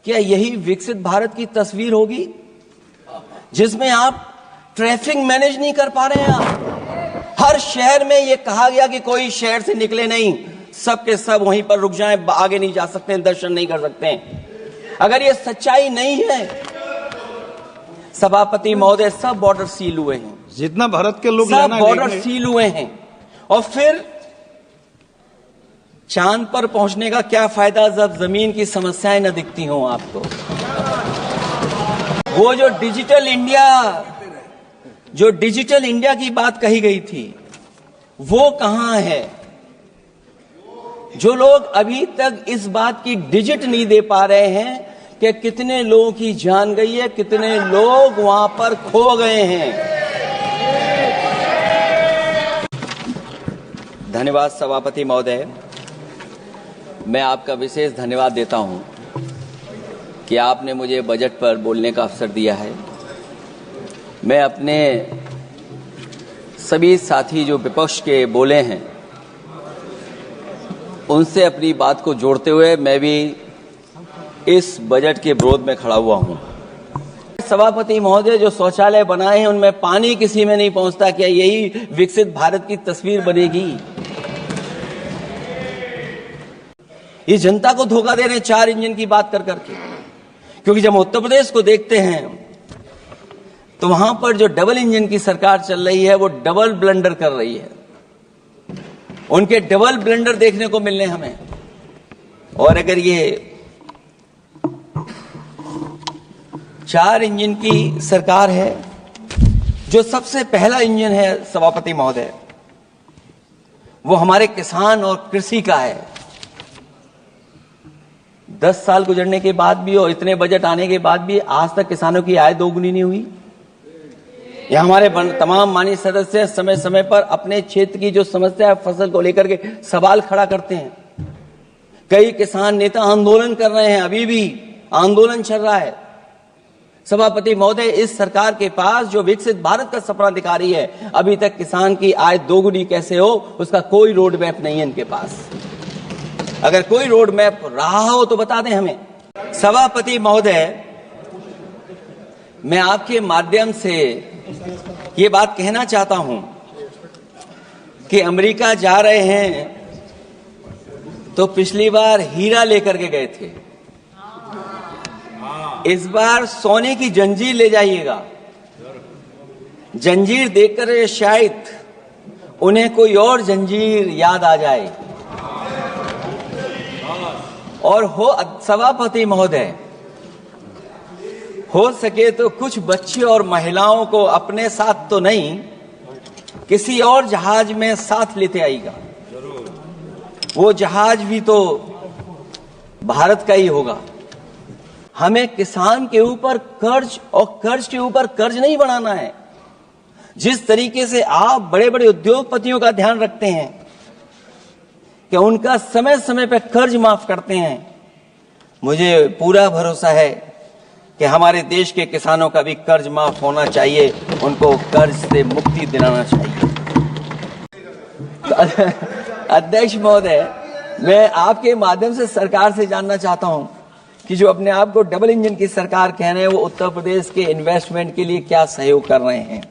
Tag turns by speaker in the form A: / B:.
A: क्या यही विकसित भारत की तस्वीर होगी, जिसमें आप ट्रैफिक मैनेज नहीं कर पा रहे हैं? आप हर शहर में यह कहा गया कि कोई शहर से निकले नहीं, सब के सब वहीं पर रुक जाएं, आगे नहीं जा सकते, दर्शन नहीं कर सकते। अगर ये सच्चाई नहीं है सभापति महोदय, सब बॉर्डर सील हुए हैं,
B: जितना भारत के लोग
A: सब बॉर्डर सील हुए हैं, और फिर चांद पर पहुंचने का क्या फायदा जब जमीन की समस्याएं न दिखती हों आपको? वो जो डिजिटल इंडिया की बात कही गई थी, वो कहां है? जो लोग अभी तक इस बात की डिजिट नहीं दे पा रहे हैं कि कितने लोगों की जान गई है, कितने लोग वहां पर खो गए हैं। धन्यवाद सभापति महोदय, मैं आपका विशेष धन्यवाद देता हूं कि आपने मुझे बजट पर बोलने का अवसर दिया है। मैं अपने सभी साथी जो विपक्ष के बोले हैं उनसे अपनी बात को जोड़ते हुए मैं भी इस बजट के विरोध में खड़ा हुआ हूं। सभापति महोदय, जो शौचालय बनाए हैं उनमें पानी किसी में नहीं पहुंचता, क्या यही विकसित भारत की तस्वीर बनेगी? ये जनता को धोखा दे रहे हैं 4 इंजन की बात कर करके। क्योंकि जब उत्तर प्रदेश को देखते हैं तो वहां पर जो डबल इंजन की सरकार चल रही है वो डबल ब्लंडर कर रही है। उनके डबल ब्लंडर देखने को मिलने हमें। और अगर ये 4 इंजन की सरकार है, जो सबसे पहला इंजन है सभापति महोदय, वो हमारे किसान और कृषि का है। 10 साल गुजरने के बाद भी और इतने बजट आने के बाद भी आज तक किसानों की आय दोगुनी नहीं हुई। यह हमारे तमाम माननीय सदस्य समय समय पर अपने क्षेत्र की जो समस्या है फसल को लेकर के सवाल खड़ा करते हैं। कई किसान नेता आंदोलन कर रहे हैं, अभी भी आंदोलन चल रहा है। सभापति महोदय, इस सरकार के पास जो विकसित भारत का सपना दिखा रही है, अभी तक किसान की आय दोगुनी कैसे हो उसका कोई रोड मैप नहीं है इनके पास। अगर कोई रोड मैप रहा हो तो बता दें हमें। सभापति महोदय, मैं आपके माध्यम से ये बात कहना चाहता हूं कि अमेरिका जा रहे हैं तो पिछली बार हीरा लेकर के गए थे, इस बार सोने की जंजीर ले जाइएगा। जंजीर देखकर शायद उन्हें कोई और जंजीर याद आ जाए। और हो सभापति महोदय, हो सके तो कुछ बच्चे और महिलाओं को अपने साथ तो नहीं, किसी और जहाज में साथ लेते आएगा। वो जहाज भी तो भारत का ही होगा। हमें किसान के ऊपर कर्ज और कर्ज के ऊपर कर्ज नहीं बनाना है। जिस तरीके से आप बड़े बड़े उद्योगपतियों का ध्यान रखते हैं कि उनका समय समय पर कर्ज माफ करते हैं, मुझे पूरा भरोसा है कि हमारे देश के किसानों का भी कर्ज माफ होना चाहिए, उनको कर्ज से मुक्ति दिलाना चाहिए। अध्यक्ष महोदय, मैं आपके माध्यम से सरकार से जानना चाहता हूं कि जो अपने आप को डबल इंजन की सरकार कह रहे हैं वो उत्तर प्रदेश के इन्वेस्टमेंट के लिए क्या सहयोग कर रहे हैं।